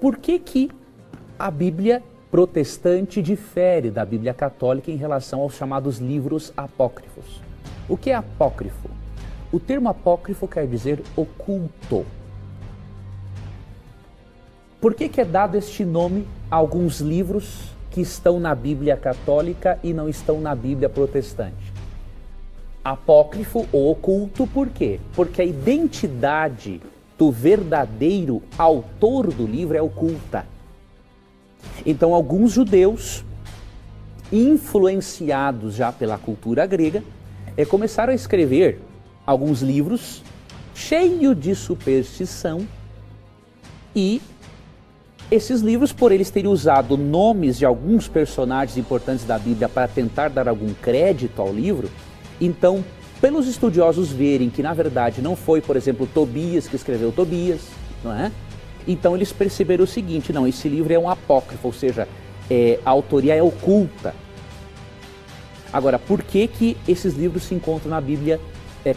Por que a Bíblia protestante difere da Bíblia católica em relação aos chamados livros apócrifos? O que é apócrifo? O termo apócrifo quer dizer oculto. Por que é dado este nome a alguns livros que estão na Bíblia católica e não estão na Bíblia protestante? Apócrifo ou oculto, por quê? Porque a identidade do verdadeiro autor do livro é oculta. Então, alguns judeus, influenciados já pela cultura grega, começaram a escrever alguns livros cheios de superstição, e esses livros, por eles terem usado nomes de alguns personagens importantes da Bíblia para tentar dar algum crédito ao livro, então, pelos estudiosos verem que na verdade não foi, por exemplo, Tobias que escreveu Tobias, não é? Então eles perceberam o seguinte: não, esse livro é um apócrifo, ou seja, a autoria é oculta. Agora, por que esses livros se encontram na Bíblia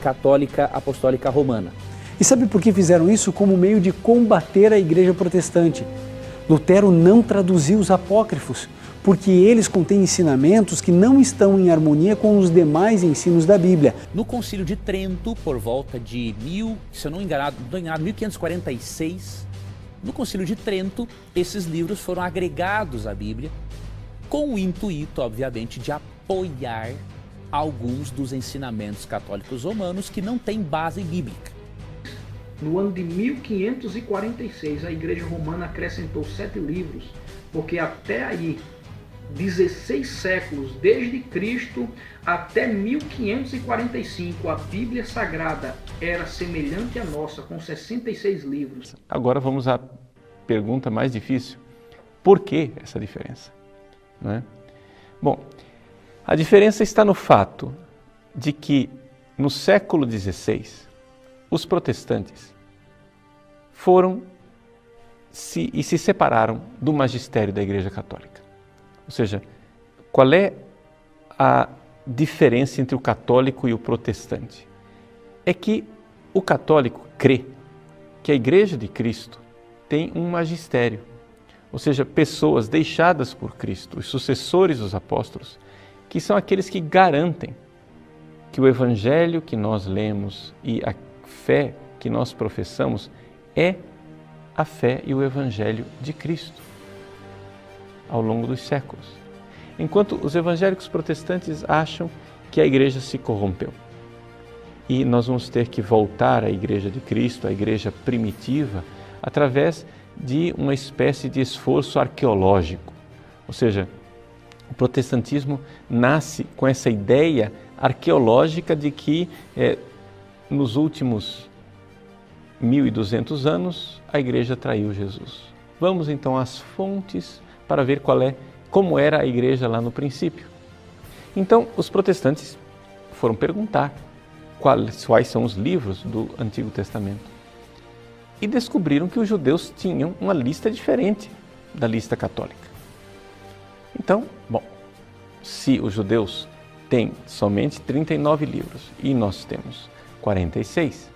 católica apostólica romana? E sabe por que fizeram isso? Como meio de combater a igreja protestante. Lutero não traduziu os apócrifos, porque eles contêm ensinamentos que não estão em harmonia com os demais ensinos da Bíblia. No Concílio de Trento, por volta de 1546, no Concílio de Trento, esses livros foram agregados à Bíblia, com o intuito, obviamente, de apoiar alguns dos ensinamentos católicos romanos que não têm base bíblica. No ano de 1546, a Igreja Romana acrescentou 7 livros, porque até aí, 16 séculos, desde Cristo até 1545, a Bíblia Sagrada era semelhante à nossa, com 66 livros. Agora vamos à pergunta mais difícil. Por que essa diferença? Não é? Bom, a diferença está no fato de que no século XVI, os protestantes se separaram do magistério da Igreja Católica. Ou seja, qual é a diferença entre o católico e o protestante? É que o católico crê que a Igreja de Cristo tem um magistério, ou seja, pessoas deixadas por Cristo, os sucessores dos apóstolos, que são aqueles que garantem que o Evangelho que nós lemos e a fé que nós professamos é a fé e o Evangelho de Cristo ao longo dos séculos. Enquanto os evangélicos protestantes acham que a igreja se corrompeu e nós vamos ter que voltar à Igreja de Cristo, à igreja primitiva, através de uma espécie de esforço arqueológico. Ou seja, o protestantismo nasce com essa ideia arqueológica de que nos últimos 1200 anos a igreja traiu Jesus. Vamos então às fontes para ver como era a igreja lá no princípio. Então, os protestantes foram perguntar quais são os livros do Antigo Testamento e descobriram que os judeus tinham uma lista diferente da lista católica. Então, bom, se os judeus têm somente 39 livros e nós temos 46,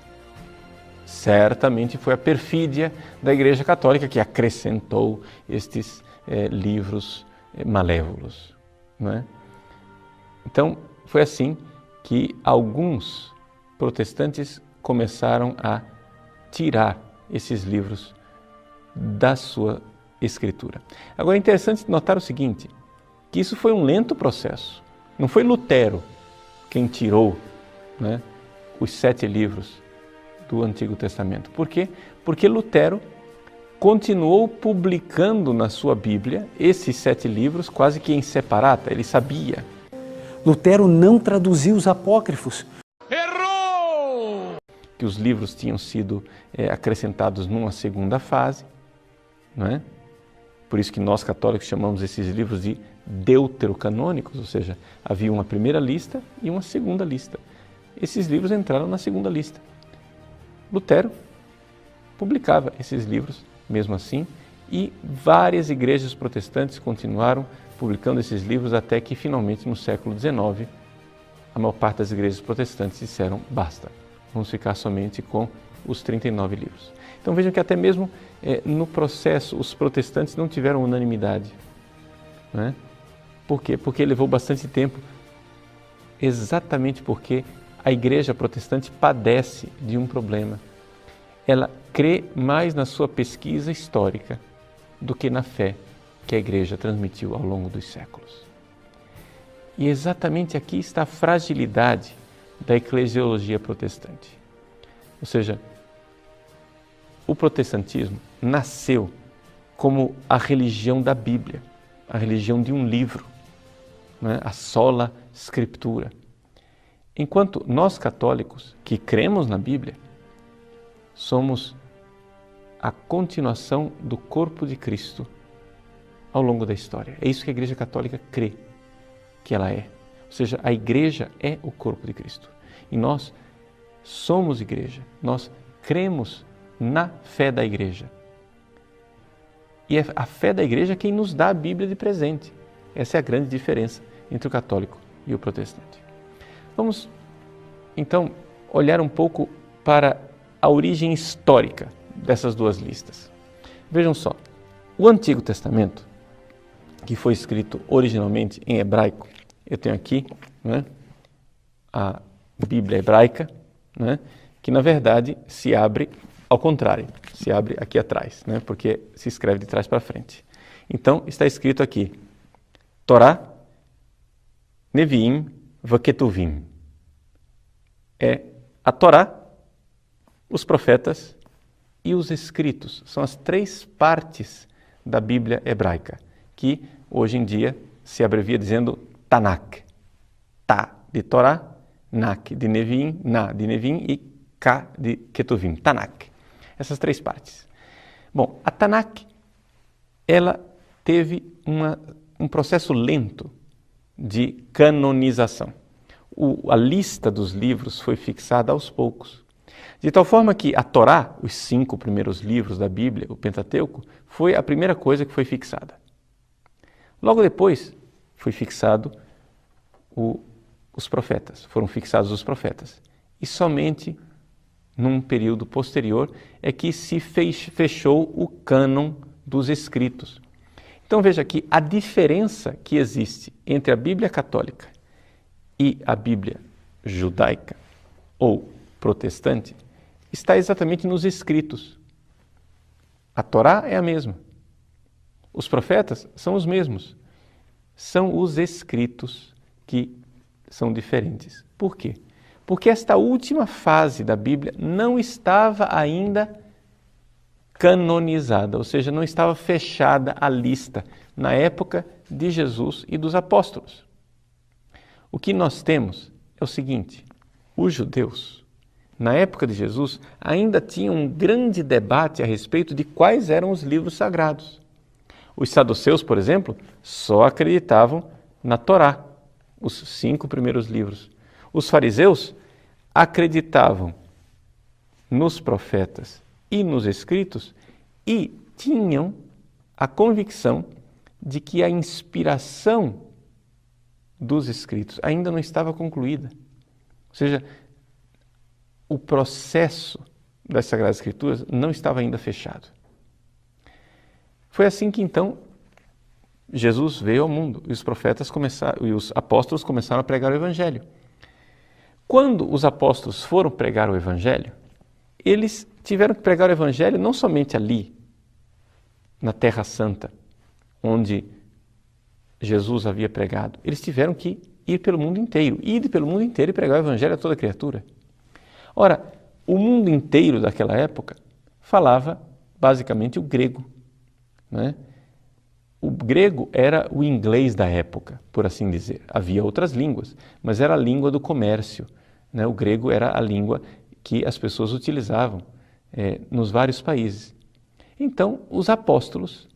certamente foi a perfídia da Igreja Católica que acrescentou estes livros malévolos, não é? Então, foi assim que alguns protestantes começaram a tirar esses livros da sua escritura. Agora é interessante notar o seguinte, que isso foi um lento processo. Não foi Lutero quem tirou, né, os 7 livros do Antigo Testamento. Por quê? Porque Lutero continuou publicando na sua Bíblia esses 7 livros quase que em separata, ele sabia. Lutero não traduziu os apócrifos. Errou! Que os livros tinham sido acrescentados numa segunda fase, não é? Por isso que nós católicos chamamos esses livros de deuterocanônicos, ou seja, havia uma primeira lista e uma segunda lista. Esses livros entraram na segunda lista. Lutero publicava esses livros mesmo assim e várias igrejas protestantes continuaram publicando esses livros até que finalmente no século XIX a maior parte das igrejas protestantes disseram basta, vamos ficar somente com os 39 livros. Então vejam que até mesmo no processo os protestantes não tiveram unanimidade. Né? Por quê? Porque levou bastante tempo, exatamente porque a igreja protestante padece de um problema. Ela crê mais na sua pesquisa histórica do que na fé que a igreja transmitiu ao longo dos séculos. E exatamente aqui está a fragilidade da eclesiologia protestante. Ou seja, o protestantismo nasceu como a religião da Bíblia, a religião de um livro, né? A sola scriptura. Enquanto nós católicos, que cremos na Bíblia, somos a continuação do corpo de Cristo ao longo da história. É isso que a Igreja Católica crê que ela é. Ou seja, a Igreja é o corpo de Cristo. E nós somos Igreja, nós cremos na fé da Igreja. E é a fé da Igreja quem nos dá a Bíblia de presente. Essa é a grande diferença entre o católico e o protestante. Vamos, então, olhar um pouco para a origem histórica dessas duas listas. Vejam só, o Antigo Testamento, que foi escrito originalmente em hebraico, eu tenho aqui, né, a Bíblia hebraica, né, que na verdade se abre ao contrário, se abre aqui atrás, né, porque se escreve de trás para frente. Então está escrito aqui, Torá, Neviim, Vaketuvim. É a Torá, os profetas e os escritos. São as três partes da Bíblia hebraica, que hoje em dia se abrevia dizendo Tanakh. Ta de Torá, Nak de Neviim, Na de Neviim e Ka de Ketuvim. Tanakh. Essas três partes. Bom, a Tanakh, ela teve um processo lento de canonização. A lista dos livros foi fixada aos poucos. De tal forma que a Torá, os 5 primeiros livros da Bíblia, o Pentateuco, foi a primeira coisa que foi fixada. Logo depois foi fixado os profetas, foram fixados os profetas. E somente num período posterior é que se fechou o cânon dos escritos. Então veja aqui a diferença que existe entre a Bíblia católica e a Bíblia judaica ou protestante está exatamente nos escritos. A Torá é a mesma. Os profetas são os mesmos. São os escritos que são diferentes. Por quê? Porque esta última fase da Bíblia não estava ainda canonizada, ou seja, não estava fechada a lista na época de Jesus e dos apóstolos. O que nós temos é o seguinte: os judeus, na época de Jesus, ainda tinham um grande debate a respeito de quais eram os livros sagrados. Os saduceus, por exemplo, só acreditavam na Torá, os 5 primeiros livros. Os fariseus acreditavam nos profetas e nos escritos e tinham a convicção de que a inspiração dos escritos ainda não estava concluída. Ou seja, o processo das Sagradas Escrituras não estava ainda fechado. Foi assim que então Jesus veio ao mundo e os profetas começaram, e os apóstolos começaram a pregar o Evangelho. Quando os apóstolos foram pregar o Evangelho, eles tiveram que pregar o Evangelho não somente ali, na Terra Santa, onde Jesus havia pregado. Eles tiveram que ir pelo mundo inteiro, ir pelo mundo inteiro e pregar o Evangelho a toda criatura. Ora, o mundo inteiro daquela época falava basicamente o grego, né? O grego era o inglês da época, por assim dizer. Havia outras línguas, mas era a língua do comércio, né? O grego era a língua que as pessoas utilizavam nos vários países. Então, os apóstolos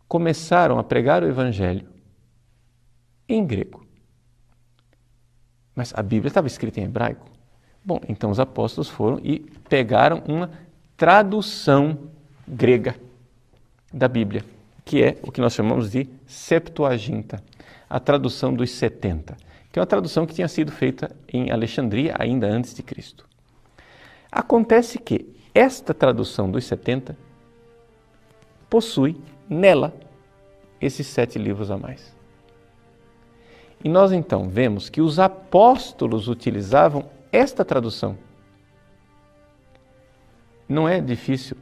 começaram a pregar o Evangelho em grego. Mas a Bíblia estava escrita em hebraico. Bom, então os apóstolos foram e pegaram uma tradução grega da Bíblia, que é o que nós chamamos de Septuaginta, a tradução dos 70, que é uma tradução que tinha sido feita em Alexandria ainda antes de Cristo. Acontece que esta tradução dos 70 possui nela esses 7 livros a mais. E nós então vemos que os apóstolos utilizavam esta tradução. Não é difícil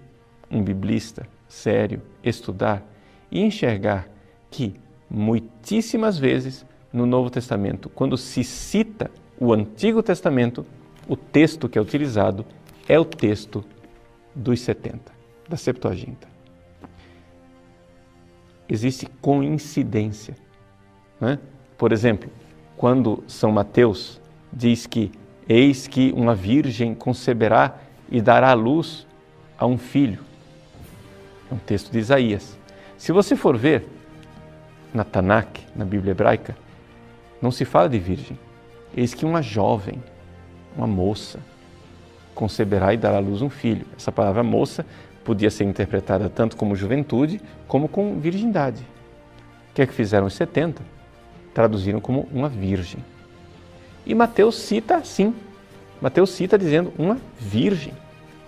um biblista sério estudar e enxergar que muitíssimas vezes no Novo Testamento, quando se cita o Antigo Testamento, o texto que é utilizado é o texto dos 70, da Septuaginta. Existe coincidência, né? Por exemplo, quando São Mateus diz que eis que uma virgem conceberá e dará à luz a um filho, é um texto de Isaías. Se você for ver na Tanakh, na Bíblia hebraica, não se fala de virgem. Eis que uma jovem, uma moça, conceberá e dará à luz um filho. Essa palavra moça podia ser interpretada tanto como juventude, como com virgindade. O que é que fizeram os 70? Traduziram como uma virgem. E Mateus cita assim. Mateus cita dizendo uma virgem,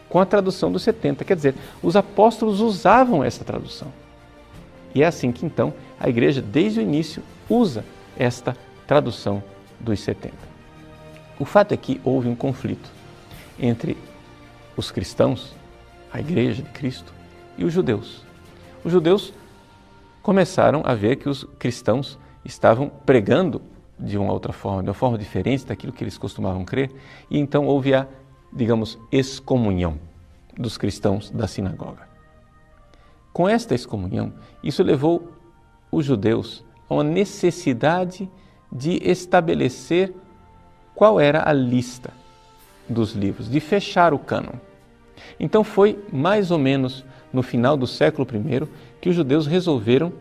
com a tradução dos 70. Quer dizer, os apóstolos usavam essa tradução. E é assim que então a igreja, desde o início, usa esta tradução dos 70. O fato é que houve um conflito entre os cristãos, a igreja de Cristo, e os judeus. Os judeus começaram a ver que os cristãos estavam pregando de uma outra forma, de uma forma diferente daquilo que eles costumavam crer, e então houve a, digamos, excomunhão dos cristãos da sinagoga. Com esta excomunhão, isso levou os judeus a uma necessidade de estabelecer qual era a lista dos livros, de fechar o cânon. Então foi mais ou menos no final do século I que os judeus resolveram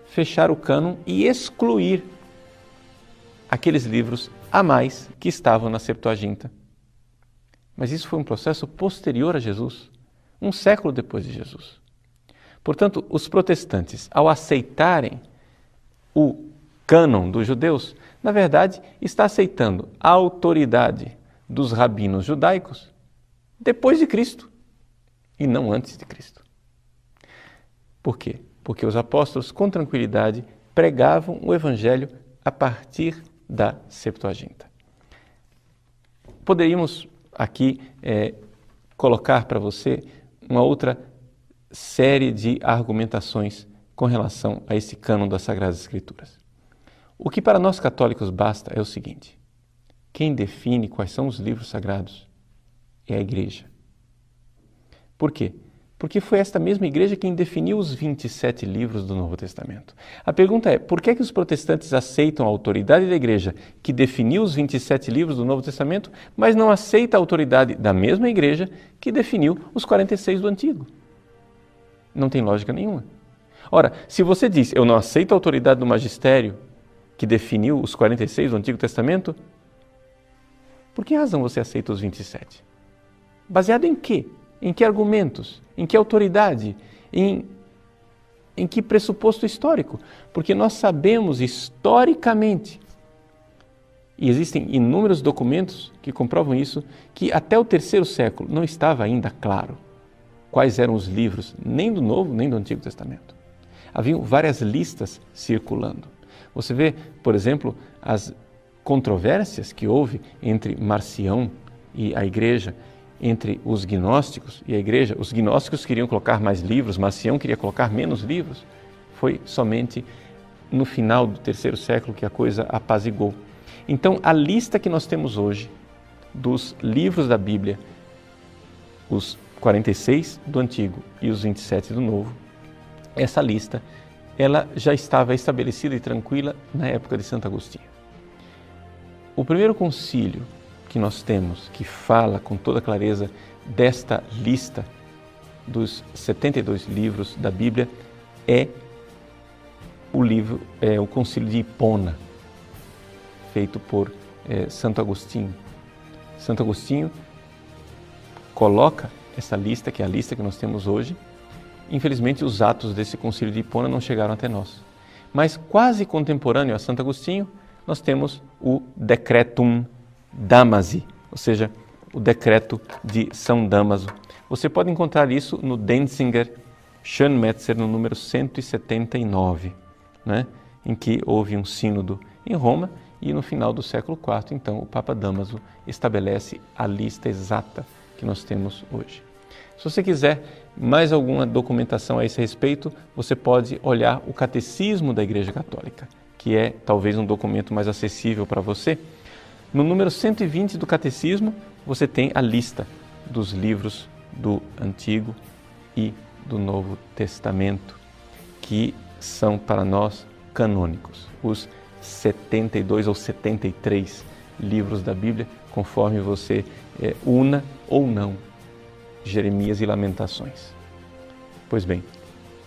fechar o cânon e excluir aqueles livros a mais que estavam na Septuaginta. Mas isso foi um processo posterior a Jesus, um século depois de Jesus. Portanto, os protestantes, ao aceitarem o cânon dos judeus, na verdade, está aceitando a autoridade dos rabinos judaicos depois de Cristo e não antes de Cristo. Por quê? Porque os apóstolos, com tranquilidade, pregavam o Evangelho a partir da Septuaginta. Poderíamos aqui colocar para você uma outra série de argumentações com relação a esse cânon das Sagradas Escrituras. O que para nós católicos basta é o seguinte: quem define quais são os livros sagrados é a Igreja. Por quê? Porque foi esta mesma Igreja quem definiu os 27 livros do Novo Testamento. A pergunta é, por que os protestantes aceitam a autoridade da Igreja que definiu os 27 livros do Novo Testamento, mas não aceita a autoridade da mesma Igreja que definiu os 46 do Antigo? Não tem lógica nenhuma. Ora, se você diz, eu não aceito a autoridade do magistério que definiu os 46 do Antigo Testamento, por que razão você aceita os 27? Baseado em quê? Em que argumentos? Em que autoridade? Em que pressuposto histórico? Porque nós sabemos historicamente, e existem inúmeros documentos que comprovam isso, que até o terceiro século não estava ainda claro quais eram os livros, nem do Novo, nem do Antigo Testamento. Haviam várias listas circulando. Você vê, por exemplo, as controvérsias que houve entre Marcião e a Igreja, entre os gnósticos e a Igreja. Os gnósticos queriam colocar mais livros, Marcião queria colocar menos livros. Foi somente no final do terceiro século que a coisa apaziguou. Então, a lista que nós temos hoje dos livros da Bíblia, os 46 do Antigo e os 27 do Novo, essa lista ela já estava estabelecida e tranquila na época de Santo Agostinho. O primeiro concílio que nós temos, que fala com toda clareza desta lista dos 72 livros da Bíblia, é o Concílio de Hipona, feito por Santo Agostinho. Santo Agostinho coloca essa lista, que é a lista que nós temos hoje. Infelizmente, os atos desse Concílio de Hipona não chegaram até nós. Mas quase contemporâneo a Santo Agostinho, nós temos o Decretum Damasi, ou seja, o decreto de São Damaso. Você pode encontrar isso no Denzinger Schönmetzer, no número 179, né? Em que houve um sínodo em Roma e no final do século IV, então, o Papa Damaso estabelece a lista exata que nós temos hoje. Se você quiser mais alguma documentação a esse respeito, você pode olhar o Catecismo da Igreja Católica, que é talvez um documento mais acessível para você. No número 120 do Catecismo, você tem a lista dos livros do Antigo e do Novo Testamento, que são para nós canônicos. Os 72 ou 73 livros da Bíblia, conforme você una ou não Jeremias e Lamentações. Pois bem,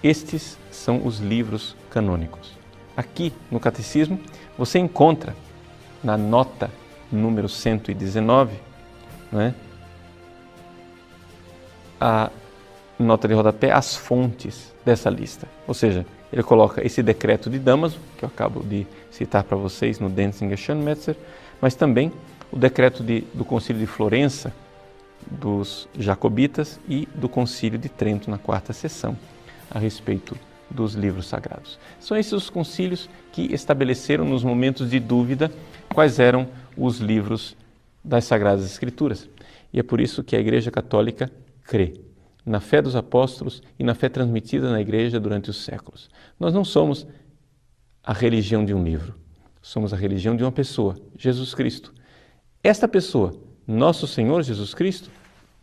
estes são os livros canônicos. Aqui no Catecismo você encontra na nota número 119, né, a nota de rodapé, as fontes dessa lista. Ou seja, ele coloca esse decreto de Damaso, que eu acabo de citar para vocês no Denzinger Schönmetzer, mas também o decreto do Concílio de Florença, dos Jacobitas, e do Concílio de Trento, na quarta sessão, a respeito dos livros sagrados. São esses os concílios que estabeleceram nos momentos de dúvida quais eram os livros das Sagradas Escrituras. E é por isso que a Igreja Católica crê na fé dos apóstolos e na fé transmitida na Igreja durante os séculos. Nós não somos a religião de um livro, somos a religião de uma pessoa, Jesus Cristo. Esta pessoa, nosso Senhor Jesus Cristo,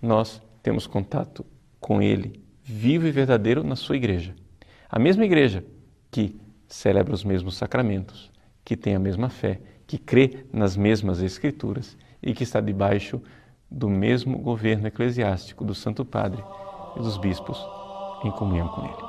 nós temos contato com Ele, vivo e verdadeiro, na sua Igreja. A mesma Igreja que celebra os mesmos sacramentos, que tem a mesma fé, que crê nas mesmas Escrituras e que está debaixo do mesmo governo eclesiástico do Santo Padre e dos bispos em comunhão com Ele.